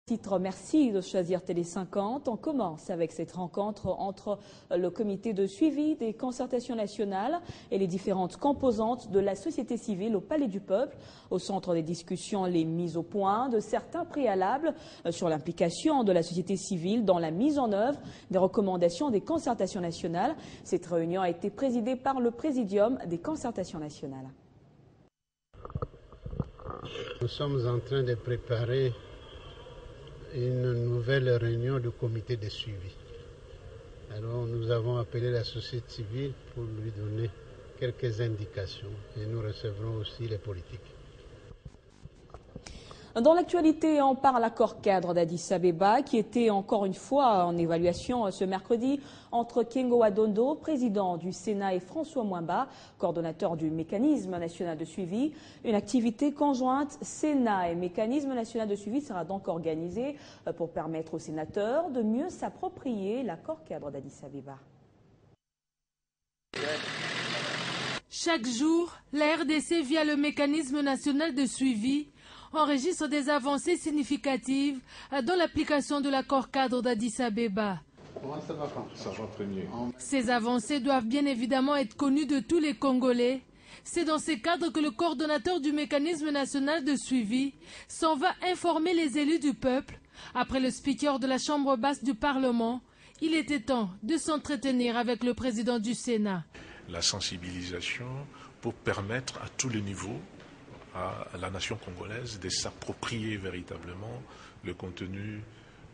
Titre, merci de choisir Télé 50. On commence avec cette rencontre entre le comité de suivi des concertations nationales et les différentes composantes de la société civile au Palais du Peuple. Au centre des discussions, les mises au point de certains préalables sur l'implication de la société civile dans la mise en œuvre des recommandations des concertations nationales. Cette réunion a été présidée par le Présidium des concertations nationales. Nous sommes en train de préparer une nouvelle réunion du comité de suivi. Alors nous avons appelé la société civile pour lui donner quelques indications et nous recevrons aussi les politiques. Dans l'actualité, on parle accord cadre d'Addis Abeba qui était encore une fois en évaluation ce mercredi entre Kengo Adondo, président du Sénat, et François Mwamba, coordonnateur du mécanisme national de suivi. Une activité conjointe Sénat et mécanisme national de suivi sera donc organisée pour permettre aux sénateurs de mieux s'approprier l'accord cadre d'Addis Abeba. Chaque jour, la RDC, via le mécanisme national de suivi, enregistre des avancées significatives dans l'application de l'accord cadre d'Addis Abeba. Ça va très bien. Ces avancées doivent bien évidemment être connues de tous les Congolais. C'est dans ces cadres que le coordonnateur du mécanisme national de suivi s'en va informer les élus du peuple. Après le speaker de la Chambre basse du Parlement, il était temps de s'entretenir avec le président du Sénat. La sensibilisation pour permettre à tous les niveaux à la nation congolaise de s'approprier véritablement le contenu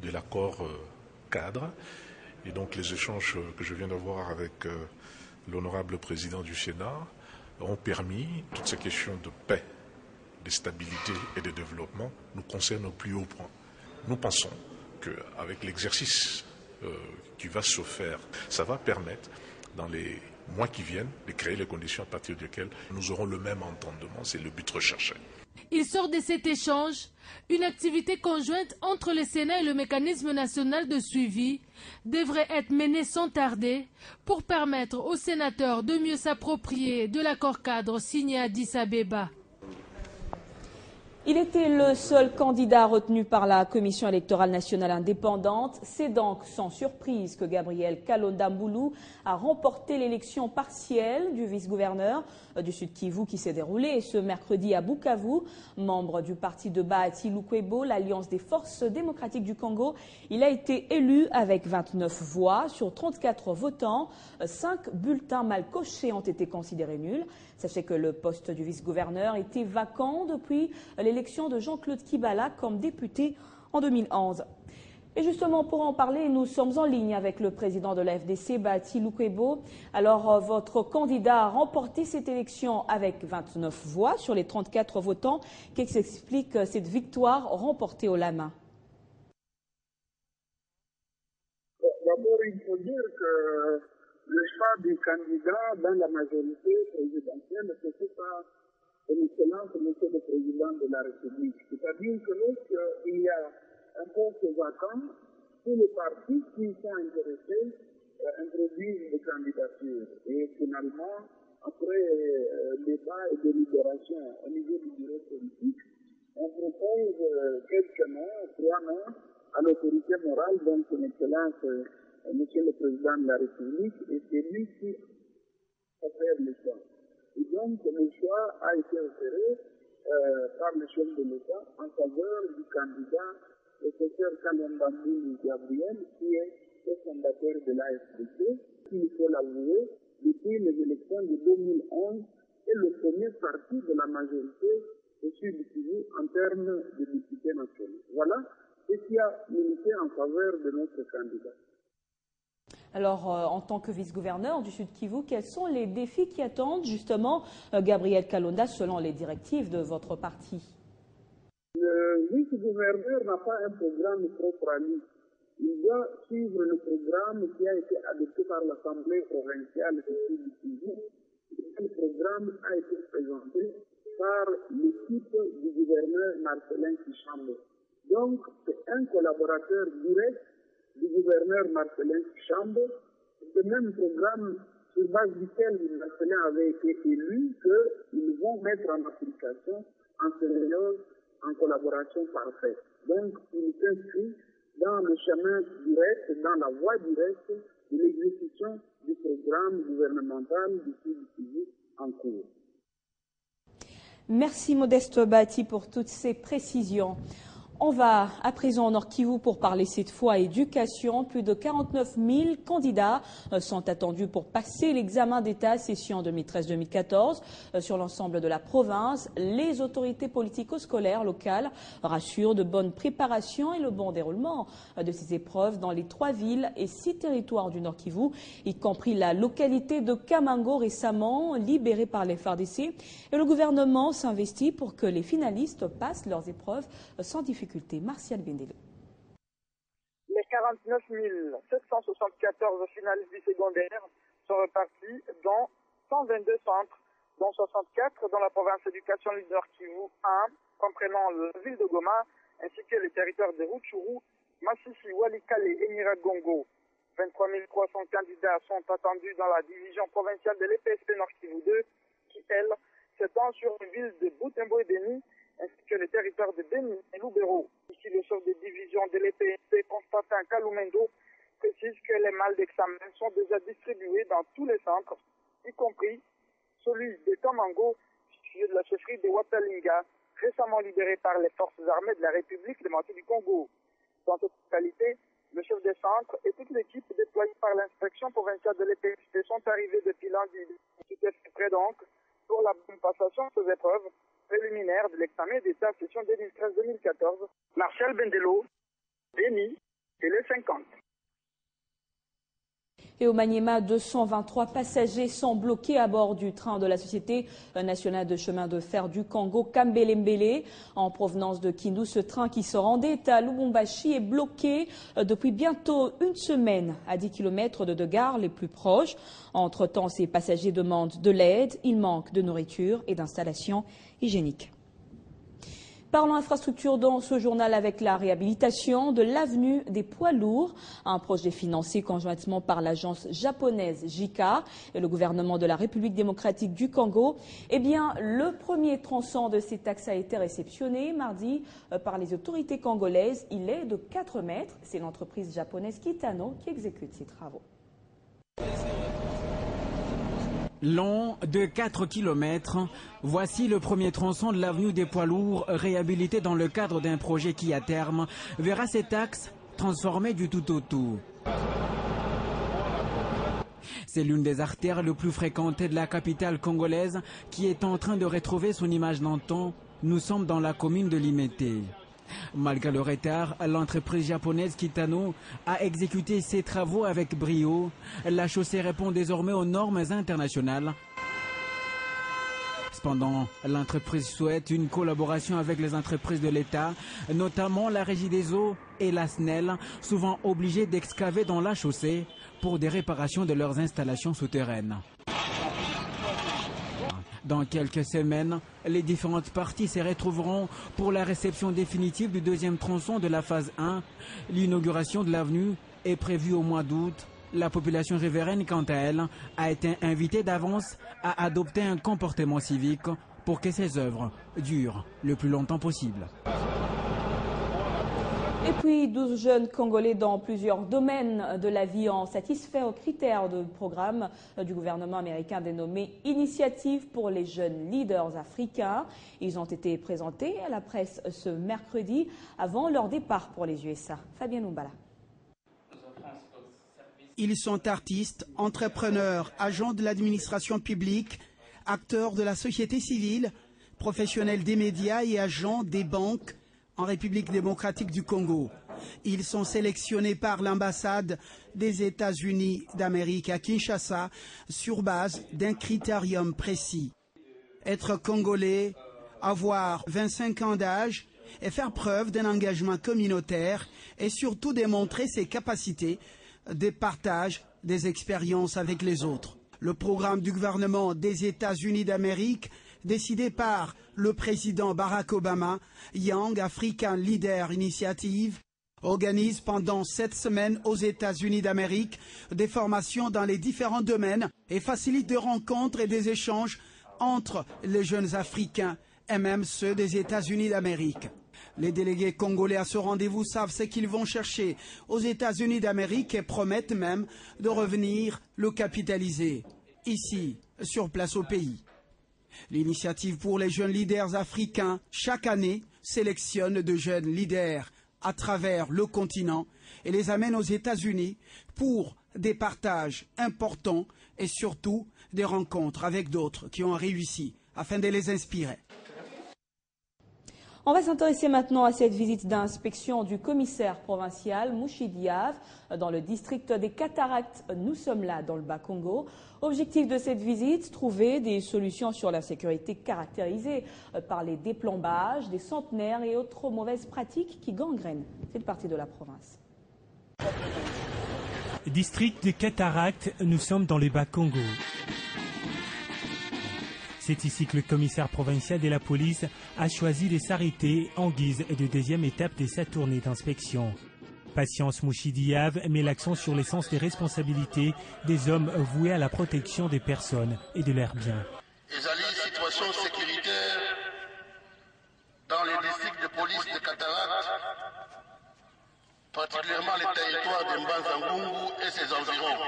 de l'accord cadre. Et donc les échanges que je viens d'avoir avec l'honorable président du Sénat ont permis toutes ces questions de paix, de stabilité et de développement nous concernent au plus haut point. Nous pensons qu'avec l'exercice qui va se faire, ça va permettre dans les mois qui viennent de créer les conditions à partir desquelles nous aurons le même entendement. C'est le but recherché. Il sort de cet échange une activité conjointe entre le Sénat et le mécanisme national de suivi devrait être menée sans tarder pour permettre aux sénateurs de mieux s'approprier de l'accord cadre signé à Addis Abeba. Il était le seul candidat retenu par la Commission électorale nationale indépendante. C'est donc sans surprise que Gabriel Kalonda-Mboulou a remporté l'élection partielle du vice-gouverneur du Sud Kivu qui s'est déroulée ce mercredi à Bukavu. Membre du parti de Bahati Lukwebo, l'Alliance des forces démocratiques du Congo, il a été élu avec 29 voix sur 34 votants. 5 bulletins mal cochés ont été considérés nuls. Sachez que le poste du vice-gouverneur était vacant depuis l'élection de Jean-Claude Kibala comme député en 2011. Et justement, pour en parler, nous sommes en ligne avec le président de la FDC, Bahati Lukwebo. Alors, votre candidat a remporté cette élection avec 29 voix sur les 34 votants. Qu'est-ce qui explique cette victoire remportée au la main? D'abord, il faut dire que le choix du candidat dans la majorité présidentielle, c'est pas son excellence, monsieur le président de la République. C'est-à-dire que lorsqu'il y a un poste vacant, tous les partis qui sont intéressés introduisent des candidatures. Et finalement, après débat et délibération au niveau du bureau politique, on propose quelques noms, 3 noms, à l'autorité morale, donc son excellence, monsieur le président de la République, et c'est lui qui a fait le choix. Et donc, le choix a été opéré par le chef de l'État en faveur du candidat, le professeur Kalonda-Mboulou Gabriel, qui est le fondateur de l'AFDC, qui, il faut l'avouer, depuis les élections de 2011, est le premier parti de la majorité au Sud Kivu en termes de députés nationaux. Voilà ce qui a milité en faveur de notre candidat. Alors, en tant que vice-gouverneur du Sud Kivu, quels sont les défis qui attendent justement Gabriel Kalonda selon les directives de votre parti? Le vice-gouverneur n'a pas un programme propre à lui. Il doit suivre le programme qui a été adopté par l'Assemblée provinciale du Sud Kivu. Le programme a été présenté par l'équipe du gouverneur Marcelin Kichambe. Donc, c'est un collaborateur direct du gouverneur Marcelin Kichambe. Ce même programme sur base duquel Marcelin avait été élu, qu'ils vont mettre en application en période en collaboration parfaite. Donc, il s'inscrit chemin direct, dans la voie directe de l'exécution du programme gouvernemental du suivi en cours. Merci Modeste Bati pour toutes ces précisions. On va à présent au Nord Kivu pour parler cette fois éducation. Plus de 49 000 candidats sont attendus pour passer l'examen d'État session 2013-2014 sur l'ensemble de la province. Les autorités politico-scolaires locales rassurent de bonnes préparations et le bon déroulement de ces épreuves dans les 3 villes et 6 territoires du Nord Kivu, y compris la localité de Kamango récemment libérée par les FARDC. Et le gouvernement s'investit pour que les finalistes passent leurs épreuves sans difficulté. Martial Bendelo. Les 49 774 finalistes du secondaire sont repartis dans 122 centres, dont 64 dans la province d'éducation du Nord Kivu 1, comprenant la ville de Goma, ainsi que les territoires de Rutshuru, Massissi, Walikale et Nyiragongo. 23 300 candidats sont attendus dans la division provinciale de l'EPSP Nord Kivu 2, qui, elle, s'étend sur les villes de Butembo et Beni, ainsi que les territoires de Beni et Lubero. Ici, le chef de division de l'EPSP, Constantin Kalumendo, précise que les malles d'examen sont déjà distribués dans tous les centres, y compris celui de Kamango, situé de la chefferie de Watalinga, récemment libéré par les forces armées de la République démocratique du Congo. Dans cette totalité, le chef des centres et toute l'équipe déployée par l'inspection provinciale de l'EPSP sont arrivés depuis lundi. Tout est prêt donc pour la bonne passation de ces épreuves préliminaires de l'examen d'État session 2013-2014. Martial Bendelo, Beni, Télé 50. Et au Maniema, 223 passagers sont bloqués à bord du train de la Société nationale de chemin de fer du Congo, Kambelembele, en provenance de Kindu. Ce train qui se rendait à Lubumbashi est bloqué depuis bientôt une semaine à 10 km de deux gares les plus proches. Entre-temps, ces passagers demandent de l'aide. Il manque de nourriture et d'installations hygiéniques. Parlons infrastructure dans ce journal avec la réhabilitation de l'avenue des poids lourds, un projet financé conjointement par l'agence japonaise JICA et le gouvernement de la République démocratique du Congo. Eh bien, le premier tronçon de cet axe a été réceptionné mardi par les autorités congolaises. Il est de 4 mètres. C'est l'entreprise japonaise Kitano qui exécute ces travaux. Long de 4 km, voici le premier tronçon de l'avenue des poids lourds réhabilité dans le cadre d'un projet qui, à terme, verra cet axe transformé du tout au tout. C'est l'une des artères les plus fréquentées de la capitale congolaise qui est en train de retrouver son image d'antan. Nous sommes dans la commune de Limete. Malgré le retard, l'entreprise japonaise Kitano a exécuté ses travaux avec brio. La chaussée répond désormais aux normes internationales. Cependant, l'entreprise souhaite une collaboration avec les entreprises de l'État, notamment la Régie des eaux et la SNEL, souvent obligées d'excaver dans la chaussée pour des réparations de leurs installations souterraines. Dans quelques semaines, les différentes parties se retrouveront pour la réception définitive du deuxième tronçon de la phase 1. L'inauguration de l'avenue est prévue au mois d'août. La population riveraine, quant à elle, a été invitée d'avance à adopter un comportement civique pour que ces œuvres durent le plus longtemps possible. Et puis 12 jeunes Congolais dans plusieurs domaines de la vie ont satisfait aux critères de programme du gouvernement américain dénommé Initiative pour les jeunes leaders africains. Ils ont été présentés à la presse ce mercredi avant leur départ pour les USA. Fabien Numbala. Ils sont artistes, entrepreneurs, agents de l'administration publique, acteurs de la société civile, professionnels des médias et agents des banques en République démocratique du Congo. Ils sont sélectionnés par l'ambassade des États-Unis d'Amérique à Kinshasa sur base d'un critérium précis. Être congolais, avoir 25 ans d'âge et faire preuve d'un engagement communautaire et surtout démontrer ses capacités de partage des expériences avec les autres. Le programme du gouvernement des États-Unis d'Amérique décidé par le président Barack Obama, Young African Leader Initiative, organise pendant 7 semaines aux États-Unis d'Amérique des formations dans les différents domaines et facilite des rencontres et des échanges entre les jeunes Africains et même ceux des États-Unis d'Amérique. Les délégués congolais à ce rendez-vous savent ce qu'ils vont chercher aux États-Unis d'Amérique et promettent même de revenir le capitaliser ici, sur place au pays. L'initiative pour les jeunes leaders africains, chaque année, sélectionne de jeunes leaders à travers le continent et les amène aux États-Unis pour des partages importants et surtout des rencontres avec d'autres qui ont réussi afin de les inspirer. On va s'intéresser maintenant à cette visite d'inspection du commissaire provincial Mouchi Diave dans le district des Cataractes. Nous sommes là dans le Bas-Congo. Objectif de cette visite, trouver des solutions sur la sécurité caractérisée par les déplombages, des centenaires et autres mauvaises pratiques qui gangrènent cette partie de la province. District des Cataractes, nous sommes dans le Bas-Congo. C'est ici que le commissaire provincial de la police a choisi de s'arrêter en guise de deuxième étape de sa tournée d'inspection. Patience Mouchi Diave met l'accent sur l'essence des responsabilités des hommes voués à la protection des personnes et de leurs biens. Les situations sécuritaires dans les districts de police de Cataractes, particulièrement les territoires de Mbanzangungu et ses environs.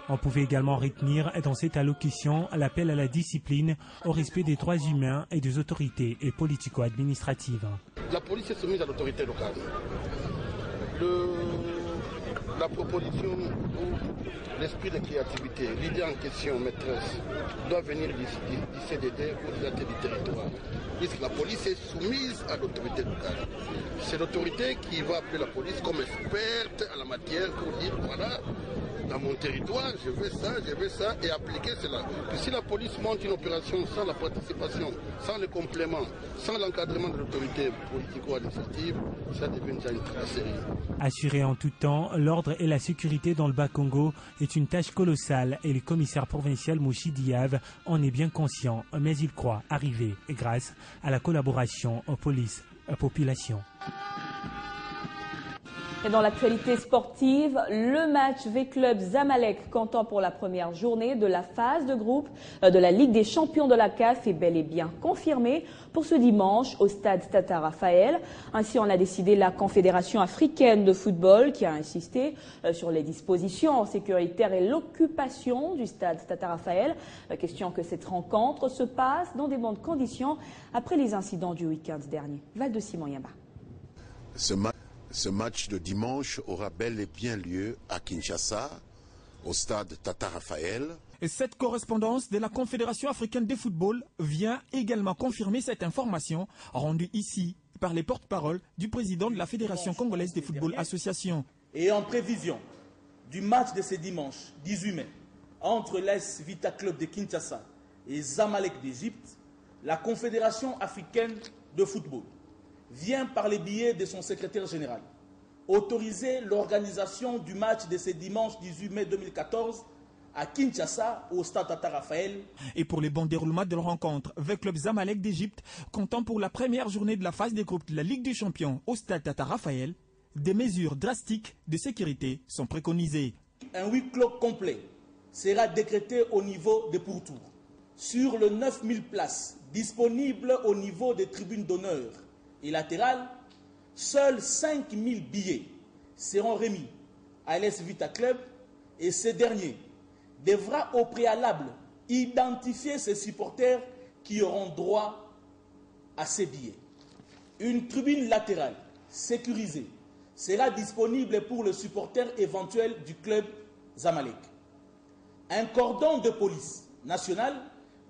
On pouvait également retenir dans cette allocution l'appel à la discipline, au respect des droits humains et des autorités et politico-administratives. La police est soumise à l'autorité locale. La proposition ou l'esprit de créativité, l'idée en question, maîtresse, doit venir du CDD ou de la du territoire. Puisque la police est soumise à l'autorité locale. C'est l'autorité qui va appeler la police comme experte en la matière pour dire voilà, dans mon territoire, je veux ça, et appliquer cela. Puis si la police monte une opération sans la participation, sans le complément, sans l'encadrement de l'autorité politico-administrative, ça devient déjà une tracasserie. Assurer en tout temps l'ordre et la sécurité dans le Bas-Congo est une tâche colossale et le commissaire provincial Mouchi Diave en est bien conscient, mais il croit arriver grâce à la collaboration police-population. Et dans l'actualité sportive, le match V-Club Zamalek comptant pour la première journée de la phase de groupe de la Ligue des champions de la CAF est bel et bien confirmé pour ce dimanche au stade Tata Raphaël. Ainsi en a décidé la Confédération africaine de football qui a insisté sur les dispositions sécuritaires et l'occupation du stade Tata Raphaël. Question que cette rencontre se passe dans des bonnes conditions après les incidents du week-end dernier. Val de Simon Yamba. Ce match de dimanche aura bel et bien lieu à Kinshasa, au stade Tata Raphaël. Et cette correspondance de la Confédération africaine de football vient également confirmer cette information rendue ici par les porte-paroles du président de la Fédération congolaise de football association. Et en prévision du match de ce dimanche 18 mai entre l'AS Vita Club de Kinshasa et Zamalek d'Égypte, la Confédération africaine de football vient par les billets de son secrétaire général autoriser l'organisation du match de ce dimanche 18 mai 2014 à Kinshasa au stade Tata Raphaël. Et pour les bons déroulements de la rencontre avec Club Zamalek d'Égypte, comptant pour la première journée de la phase des groupes de la Ligue des champions au stade Tata Raphaël, des mesures drastiques de sécurité sont préconisées. Un huis clos complet sera décrété au niveau des pourtours. Sur les 9000 places disponibles au niveau des tribunes d'honneur et latérales, seuls 5000 billets seront remis à l'AS Vita Club et ce dernier devra au préalable identifier ses supporters qui auront droit à ces billets. Une tribune latérale sécurisée sera disponible pour le supporter éventuel du club Zamalek. Un cordon de police nationale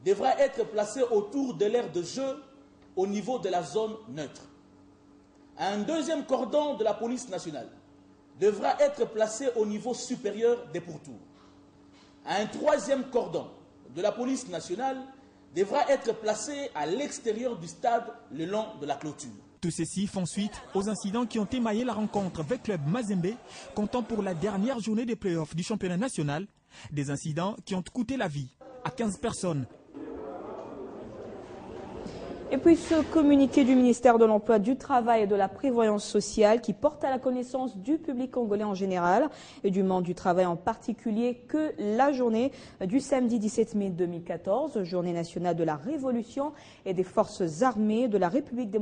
devra être placé autour de l'aire de jeu au niveau de la zone neutre. Un deuxième cordon de la police nationale devra être placé au niveau supérieur des pourtours. Un troisième cordon de la police nationale devra être placé à l'extérieur du stade le long de la clôture. Tout ceci font suite aux incidents qui ont émaillé la rencontre avec Club Mazembe, comptant pour la dernière journée des playoffs du championnat national. Des incidents qui ont coûté la vie à 15 personnes. Et puis ce communiqué du ministère de l'Emploi, du Travail et de la Prévoyance sociale qui porte à la connaissance du public congolais en général et du monde du travail en particulier que la journée du samedi 17 mai 2014, journée nationale de la Révolution et des forces armées de la République démocratique